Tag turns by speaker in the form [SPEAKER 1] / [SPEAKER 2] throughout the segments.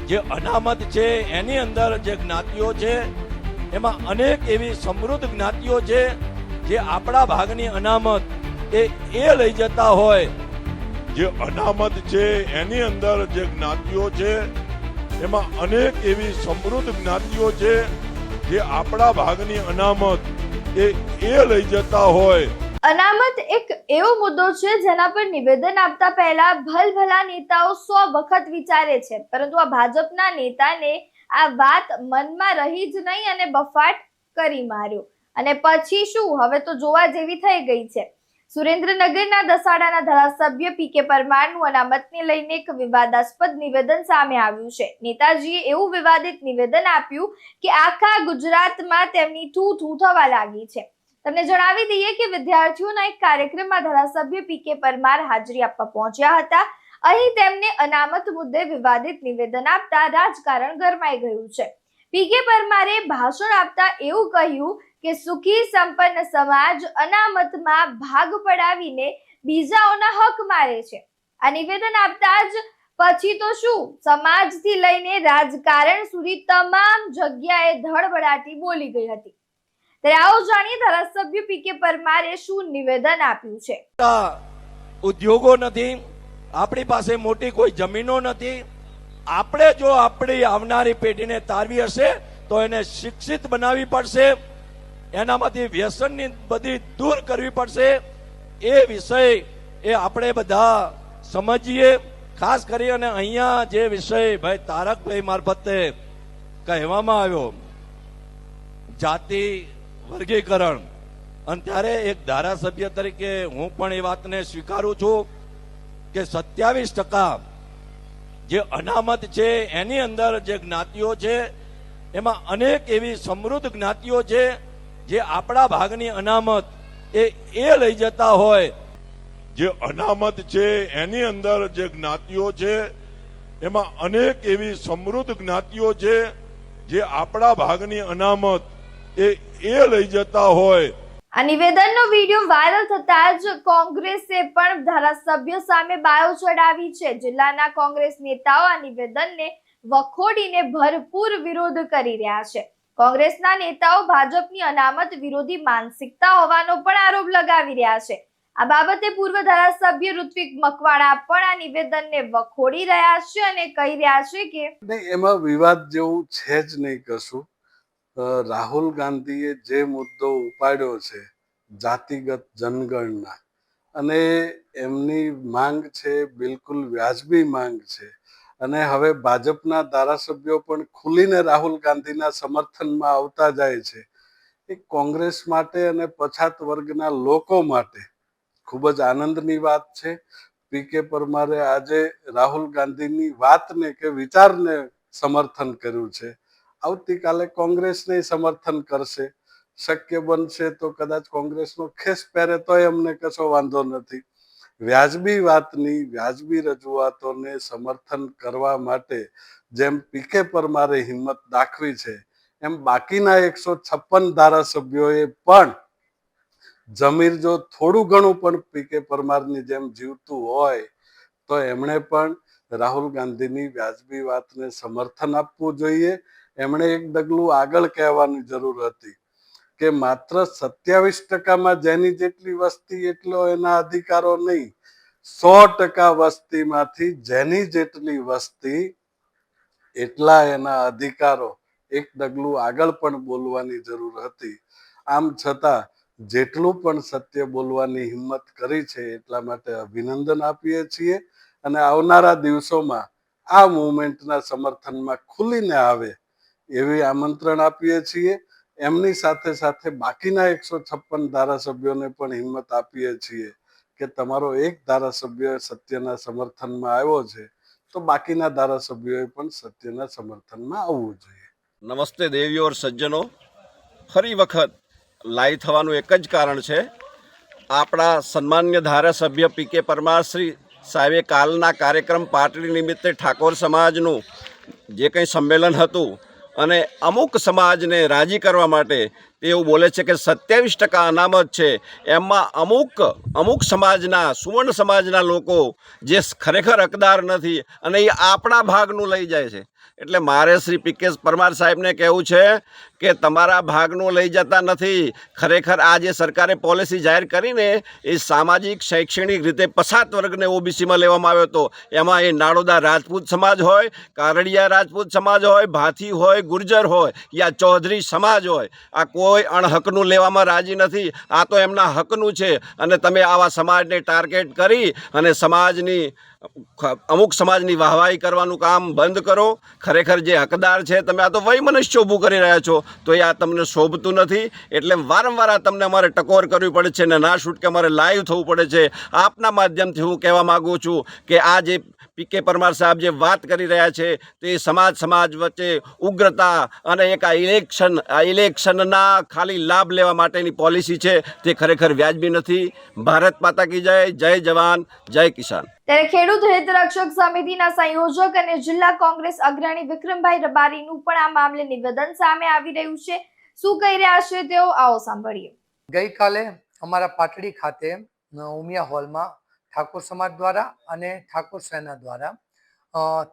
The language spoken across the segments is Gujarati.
[SPEAKER 1] જે અનામત છે એની અંદર જે જ્ઞાતિઓ છે એમાં અનેક એવી સમૃદ્ધ જ્ઞાતિઓ છે જે આપણા ભાગની અનામત એ લઈ જતા હોય। જે અનામત છે એની અંદર જે જ્ઞાતિઓ છે એમાં અનેક એવી સમૃદ્ધ જ્ઞાતિઓ છે જે આપણા ભાગની અનામત એ લઈ જતા હોય।
[SPEAKER 2] અનામત એક એવો મુદ્દો છે જેના પર નિવેદન આપતા પહેલા ભલભલા નેતાઓ 100 વખત વિચારે છે, પરંતુ આ ભાજપના નેતાને આ વાત મનમાં રહી જ નહીં અને બફાટ કરી માર્યો। અને પછી શું, હવે તો જોવા જેવી થઈ ગઈ છે। સુરેન્દ્રનગરના દસાડાના ધારાસભ્ય પીકે પરમારનું અનામતને લઈને એક વિવાદાસ્પદ નિવેદન સામે આવ્યું છે। નેતાજીએ એવું વિવાદિત નિવેદન આપ્યું કે આખા ગુજરાતમાં તેમની થૂ થૂ થવા લાગી છે। તમને જણાવી દઈએ કે વિદ્યાર્થીઓના એક કાર્યક્રમમાં ધારાસભ્ય પીકે પરમાર હાજરી આપવા પહોંચ્યા હતા। અહીં તેમને અનામત મુદ્દે વિવાદિત નિવેદન આપતા રાજકારણ ગરમાઈ ગયું છે। પીકે પરમારે ભાષણ આપતા એવું કહ્યું કે સુખી સંપન્ન સમાજ અનામતમાં ભાગ પડાવીને બીજાઓના હક મારે છે। આ નિવેદન આપતા જ પછી તો શું, સમાજથી લઈને રાજકારણ સુધી તમામ જગ્યાએ ધડબડાટી બોલી ગઈ હતી। ત્યારે આવો જાણીએ ધારાસભ્ય પીકે પરમારે શું નિવેદન આપ્યું છે।
[SPEAKER 1] ઉદ્યોગો નથી, આપણી પાસે મોટી કોઈ જમીનો નથી। આપણે જો આપણી આવનારી પેઢીને તારવી હશે તો એને શિક્ષિત બનાવવી પડશે, એનામાંથી વ્યસનની બધી દૂર કરવી પડશે। એ વિષય એ આપણે બધા સમજીએ। ખાસ કરી અને અહીંયા જે વિષય ભાઈ તારકભાઈ મારફતે કહેવામાં આવ્યો, જાતિ વર્ગીકરણ, અને ત્યારે એક ધારાસભ્ય તરીકે હું પણ એ વાતને સ્વીકારું છું કે 27% જે અનામત છે એની અંદર જે જ્ઞાતિઓ છે એમાં અનેક એવી સમૃદ્ધ જ્ઞાતિઓ છે જે આપણા ભાગની અનામત એ લઈ જતા હોય। જે અનામત છે એની અંદર જે જ્ઞાતિઓ છે એમાં અનેક એવી સમૃદ્ધ જ્ઞાતિઓ છે જે આપણા ભાગની અનામત એ લઈ જતા હોય।
[SPEAKER 2] આ નિવેદનનો વિડીયો વાયરલ થતા જ કોંગ્રેસે પણ ધારાસભ્ય સામે બાયો ચડાવી છે। જિલ્લાના કોંગ્રેસ નેતાઓ આ નિવેદનને વખોડીને ભરપૂર વિરોધ કરી રહ્યા છે। કોંગ્રેસના નેતાઓ ભાજપની અનામત વિરોધી માનસિકતા હોવાનો પણ આરોપ લગાવી રહ્યા છે। આ બાબતે પૂર્વ ધારાસભ્ય ઋત્વિક મકવાણા પણ આ નિવેદનને વખોડી રહ્યા છે અને કહી રહ્યા છે કે
[SPEAKER 3] એમાં વિવાદ જેવું છે જ નહીં કશું। રાહુલ ગાંધીએ જે મુદ્દો ઉપાડ્યો છે જાતિગત જનગણના, અને એમની માંગ છે બિલકુલ વ્યાજબી માંગ છે, અને હવે ભાજપના ધારાસભ્યો પણ ખુલીને રાહુલ ગાંધીના સમર્થનમાં આવતા જાય છે। એ કોંગ્રેસ માટે અને પછાત વર્ગના લોકો માટે ખૂબ જ આનંદની વાત છે। પીકે પરમારે આજે રાહુલ ગાંધીની વાતને કે વિચારને સમર્થન કર્યું છે। આવતીકાલે કોંગ્રેસને સમર્થન કરશે, શક્ય બનશે તો કદાચ કોંગ્રેસનો ખેસ પહેરે તોય અમને કશો વાંધો નથી। વ્યાજબી વાતની વ્યાજબી રજૂઆતોને સમર્થન કરવા માટે જેમ પીકે પરમારે હિંમત દાખવી છે, એમ બાકીના 156 ધારાસભ્યોએ પણ જમીર જો થોડું ઘણું પણ પીકે પરમારની જેમ જીવતું હોય તો એમણે પણ રાહુલ ગાંધીની વ્યાજબી વાતને સમર્થન આપવું જોઈએ। એમણે એક ડગલું આગળ કહેવાની જરૂર હતી કે માત્ર 27%માં જેની જેટલી વસ્તી એટલો એના અધિકારો નહીં, 100% વસ્તીમાંથી જેની જેટલી વસ્તી એટલા એના અધિકારો। એક ડગલું આગળ પણ બોલવાની જરૂર હતી। આમ છતાં જેટલું પણ સત્ય બોલવાની હિંમત કરી છે એટલા માટે અભિનંદન આપીએ છીએ, અને આવનારા દિવસોમાં આ મુવમેન્ટના સમર્થનમાં ખુલીને આવે એવી આમંત્રણ આપીએ છીએ। એમની સાથે સાથે બાકીના 156 ધારાસભ્યોને પણ હિંમત આપીએ છીએ કે તમારો એક ધારાસભ્ય સત્યના સમર્થનમાં આવ્યો છે તો બાકીના ધારાસભ્યોએ પણ સત્યના સમર્થનમાં આવવું જોઈએ।
[SPEAKER 4] નમસ્તે દેવીઓ ઓર સજ્જનો, ફરી વખત લાઈવ થવાનું એક જ કારણ છે, આપણા સન્માન્ય ધારાસભ્ય પીકે પરમાર શ્રી સાહેબે કાલના કાર્યક્રમ પાટડી નિમિત્તે ઠાકોર સમાજનું જે કંઈ સંમેલન હતું અને અમુક સમાજને રાજી કરવા માટે તે એવું બોલે છે કે 27% અનામત છે, એમાં અમુક સમાજના સુવર્ણ સમાજના લોકો જે ખરેખર હકદાર નથી અને એ આપણા ભાગનું લઈ જાય છે. એટલે મારે શ્રી પીકે પરમાર સાહેબને કહેવું છે કે તમારા ભાગનું લઈ જતા નથી. ખરેખર આ જે સરકારે પોલિસી જાહેર કરીને એ સામાજિક શૈક્ષણિક રીતે પછાત વર્ગને ઓબીસીમાં લેવામાં આવ્યો હતો. એમાં એ નાડોદા રાજપૂત સમાજ હોય, કારડિયા રાજપૂત સમાજ હોય, ભાથી હોય, ગુર્જર હોય યા ચૌધરી સમાજ હોય, આ કોઈ અણહકનું લેવામાં રાજી નથી. આ તો એમના હકનું છે અને તમે આવા સમાજને ટાર્ગેટ કરી અને અમુક સમાજની વાહવાહી કરવાનું કામ બંધ કરો. ખરેખર જે હકદાર છે, તમે આ તો વયમનસ્ય ઊભું કરી રહ્યા છો, તો એ આ તમને શોભતું નથી. એટલે વારંવાર આ તમને અમારે ટકોર કરવી પડે છે અને ના છૂટકે અમારે લાઈવ થવું પડે છે. આપના માધ્યમથી હું કહેવા માગું છું કે આ જે પીકે પરમાર સાહેબ જે વાત કરી રહ્યા છે તે સમાજ વચ્ચે ઉગ્રતા અને એક આ ઇલેક્શનના ખાલી લાભ લેવા માટેની પોલિસી છે, તે ખરેખર વ્યાજબી નથી. ભારત માતા કી જય. જય જવાન, જય કિસાન.
[SPEAKER 2] ત્યારે ખેડૂત હિત રક્ષક સમિતિના સંયોજક અને જિલ્લા કોંગ્રેસ અગ્રણી વિક્રમભાઈ રબારીનું પણ આ મામલે નિવેદન સામે આવી રહ્યું છે. શું કહી રહ્યા છે તેઓ, આવો સાંભળીએ.
[SPEAKER 5] ગઈકાલે અમારા પાટડી ખાતે ઉમિયા હોલમાં ઠાકોર સમાજ દ્વારા અને ઠાકોર સેના દ્વારા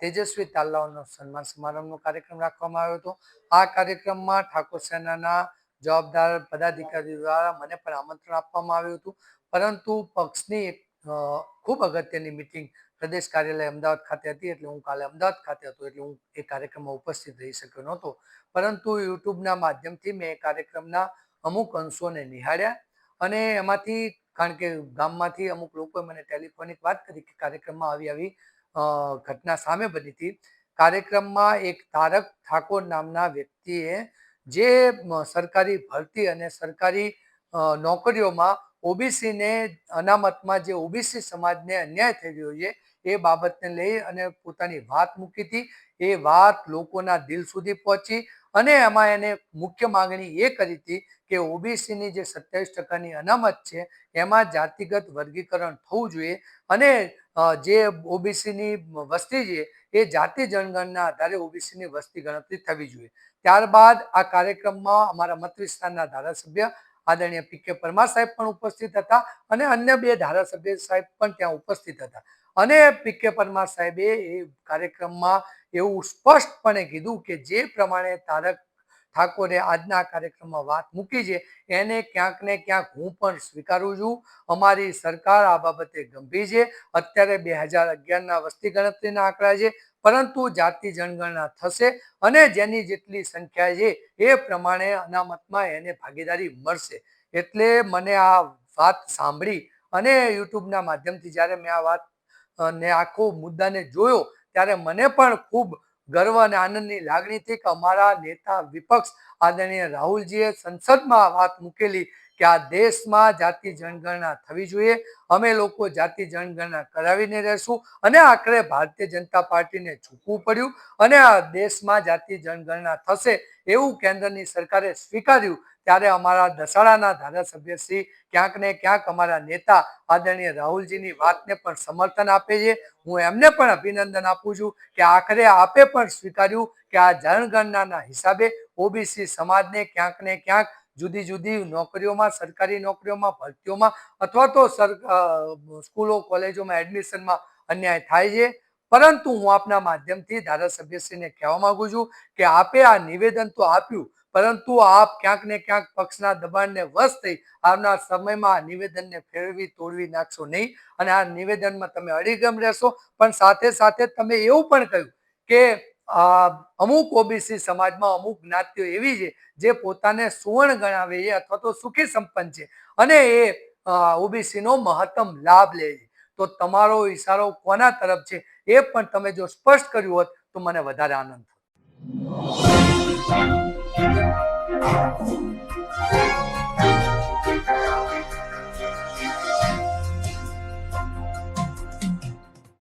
[SPEAKER 5] તેજસ્વી તાલાઓનો સન્માન સમારંભનો કાર્યક્રમ રાખવામાં આવ્યો હતો. આ કાર્યક્રમમાં ઠાકોર સેનાના જવાબદાર પદાધિકારીઓ દ્વારા મને પણ આમંત્રણ આપવામાં આવ્યું હતું, પરંતુ પક્ષની એક ખૂબ અગત્યની મિટિંગ પ્રદેશ કાર્યાલય અમદાવાદ ખાતે હતી, એટલે હું કાલે અમદાવાદ ખાતે હતો, એટલે હું એ કાર્યક્રમમાં ઉપસ્થિત રહી શક્યો નહોતો. પરંતુ યુટ્યુબના માધ્યમથી મેં એ કાર્યક્રમના અમુક અંશોને નિહાળ્યા અને એમાંથી, કારણ કે ગામમાંથી અમુક લોકોએ મને ટેલિફોનિક વાત કરી કે કાર્યક્રમમાં આવી ઘટના સામે બની હતી. કાર્યક્રમમાં એક તારક ઠાકોર નામના વ્યક્તિએ જે સરકારી ભરતી અને સરકારી નોકરીઓમાં ઓબીસીને અનામતમાં જે ઓબીસી સમાજને અન્યાય થઈ રહ્યો છે એ બાબતને લઈ અને પોતાની વાત મૂકી હતી. એ વાત લોકોના દિલ સુધી પહોંચી અને એમાં એને મુખ્ય માંગણી એ કરી હતી કે ઓબીસીની જે 27%ની અનામત છે એમાં જાતિગત વર્ગીકરણ થવું જોઈએ અને જે ઓબીસીની વસ્તી છે એ જાતિ જનગણના આધારે ઓબીસીની વસ્તી ગણતરી થવી જોઈએ. ત્યારબાદ આ કાર્યક્રમમાં અમારા મત વિસ્તારના ધારાસભ્ય આદરણીય પીકે પરમાર સાહેબ પણ ઉપસ્થિત હતા અને અન્ય 2 ધારાસભ્ય સાહેબ પણ ત્યાં ઉપસ્થિત હતા. અને પીકે પરમાર સાહેબે એ કાર્યક્રમમાં એવું સ્પષ્ટપણે કીધું કે જે પ્રમાણે તારક ઠાકોરે આજના કાર્યક્રમમાં વાત મૂકી છે એને ક્યાંક ને ક્યાંક હું પણ સ્વીકારું છું. અમારી સરકાર આ બાબતે ગંભીર છે. અત્યારે 2011ના વસ્તી ગણતરીના આંકડા છે, પરંતુ જાતિ જનગણના થશે અને જેની જેટલી સંખ્યા છે એ પ્રમાણે અનામતમાં એને ભાગીદારી મળશે. એટલે મને આ વાત સાંભળી અને યુટ્યુબના માધ્યમથી જ્યારે મેં આ વાત ને આખો મુદ્દાને જોયો ત્યારે મને પણ ખૂબ ગર્વ અને આનંદની લાગણી થઈ કે અમારા નેતા વિપક્ષ આદરણીય રાહુલજીએ સંસદમાં વાત મૂકેલી કે આ દેશમાં જાતિ જનગણના થવી જોઈએ. અમે લોકો જાતિ જનગણના કરાવીને રહેશું અને આખરે ભારતીય જનતા પાર્ટીને ઝૂકવું પડ્યું અને આ દેશમાં જાતિ જનગણના થશે એવું કેન્દ્રની સરકારે સ્વીકાર્યું. ત્યારે અમારા દસાડાના ધારાસભ્ય શ્રી ક્યાંક ને ક્યાંક અમારા નેતા આદરણીય રાહુલજીની વાતને પણ સમર્થન આપે છે. હું એમને પણ અભિનંદન આપું છું કે આખરે આપે પણ સ્વીકાર્યું કે આ જનગણનાના હિસાબે ઓબીસી સમાજને ક્યાંક ને ક્યાંક જુદી જુદી નોકરીઓમાં, સરકારી નોકરીઓમાં, ભરતીઓમાં અથવા તો સ્કૂલો કોલેજોમાં એડમિશનમાં અન્યાય થાય છે. પરંતુ હું આપના માધ્યમથી ધારાસભ્યશ્રીને કહેવા માંગુ છું કે આપે આ નિવેદન તો આપ્યું, પરંતુ આપ ક્યાંક ને ક્યાંક પક્ષના દબાણને વશ થઈ આવનાર સમયમાં આ નિવેદનને ફેરવી તોડવી નાખશો નહીં અને આ નિવેદનમાં તમે અડીગમ રહેશો. પણ સાથે સાથે તમે એવું પણ કહ્યું કે અમુક ઓબીસી સમાજમાં અમુક જ્ઞાતિઓ એવી છે જે પોતાને સુવર્ણ ગણાવે છે અથવા તો સુખી સંપન્ન છે અને એ ઓબીસીનો મહત્તમ લાભ લે છે. તો તમારો ઈશારો કોના તરફ છે એ પણ તમે જો સ્પષ્ટ કર્યું હોત તો મને વધારે આનંદ થતો.